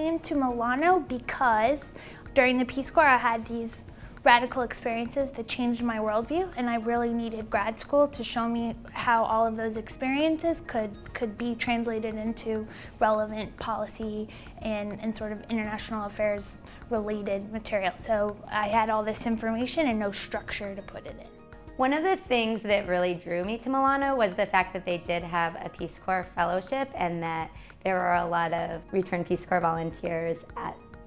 came to Milano because during the Peace Corps I had these radical experiences that changed my worldview, and I really needed grad school to show me how all of those experiences could be translated into relevant policy and sort of international affairs related material. So I had all this information and no structure to put it in. One of the things that really drew me to Milano was the fact that they did have a Peace Corps fellowship and that there were a lot of returned Peace Corps volunteers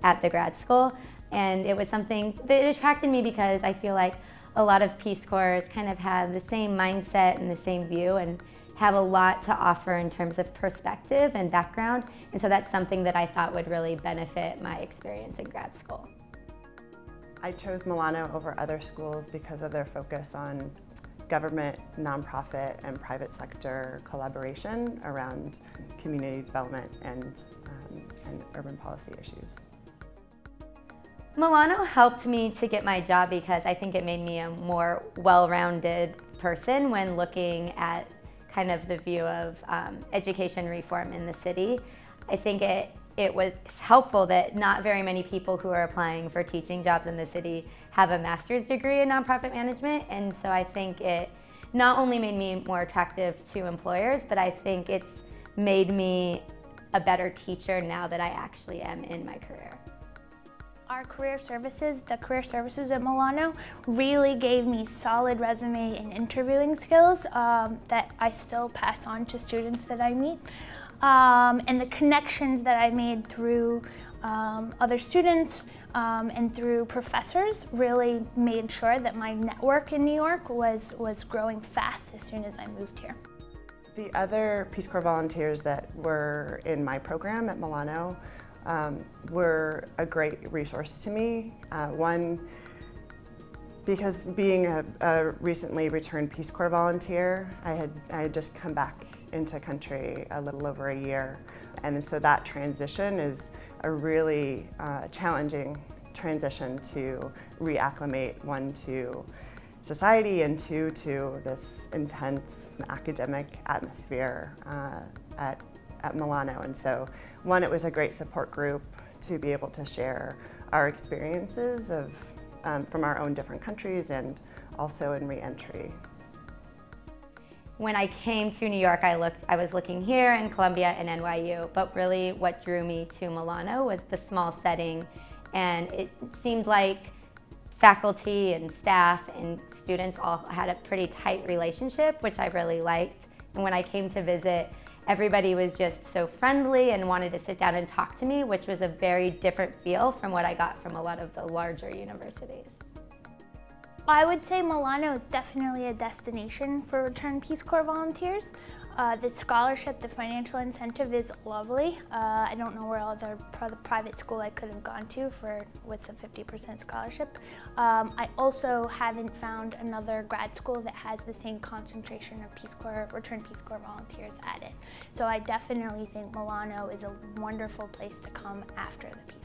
at the grad school. And it was something that attracted me because I feel like a lot of Peace Corps kind of have the same mindset and the same view and have a lot to offer in terms of perspective and background. And so that's something that I thought would really benefit my experience in grad school. I chose Milano over other schools because of their focus on government, nonprofit, and private sector collaboration around community development and urban policy issues. Milano helped me to get my job because I think it made me a more well-rounded person when looking at kind of the view of education reform in the city. I think it was helpful that not very many people who are applying for teaching jobs in the city have a master's degree in nonprofit management, and so I think it not only made me more attractive to employers, but I think it's made me a better teacher now that I actually am in my career. Our the career services at Milano really gave me solid resume and interviewing skills that I still pass on to students that I meet. And the connections that I made through other students and through professors really made sure that my network in New York was growing fast as soon as I moved here. The other Peace Corps volunteers that were in my program at Milano were a great resource to me. One, because being a recently returned Peace Corps volunteer, I had just come back into country a little over a year. And so that transition is a really challenging transition to reacclimate, one, to society, and two, to this intense academic atmosphere at Milano. And so, one, it was a great support group to be able to share our experiences from our own different countries and also in re-entry. When I came to New York, I was looking here in Columbia and NYU, but really what drew me to Milano was the small setting, and it seemed like faculty and staff and students all had a pretty tight relationship, which I really liked. And when I came to visit, everybody was just so friendly and wanted to sit down and talk to me, which was a very different feel from what I got from a lot of the larger universities. I would say Milano is definitely a destination for returned Peace Corps volunteers. The scholarship, the financial incentive is lovely. I don't know where other private school I could have gone to with a 50% scholarship. I also haven't found another grad school that has the same concentration of returned Peace Corps volunteers at it. So I definitely think Milano is a wonderful place to come after the Peace Corps.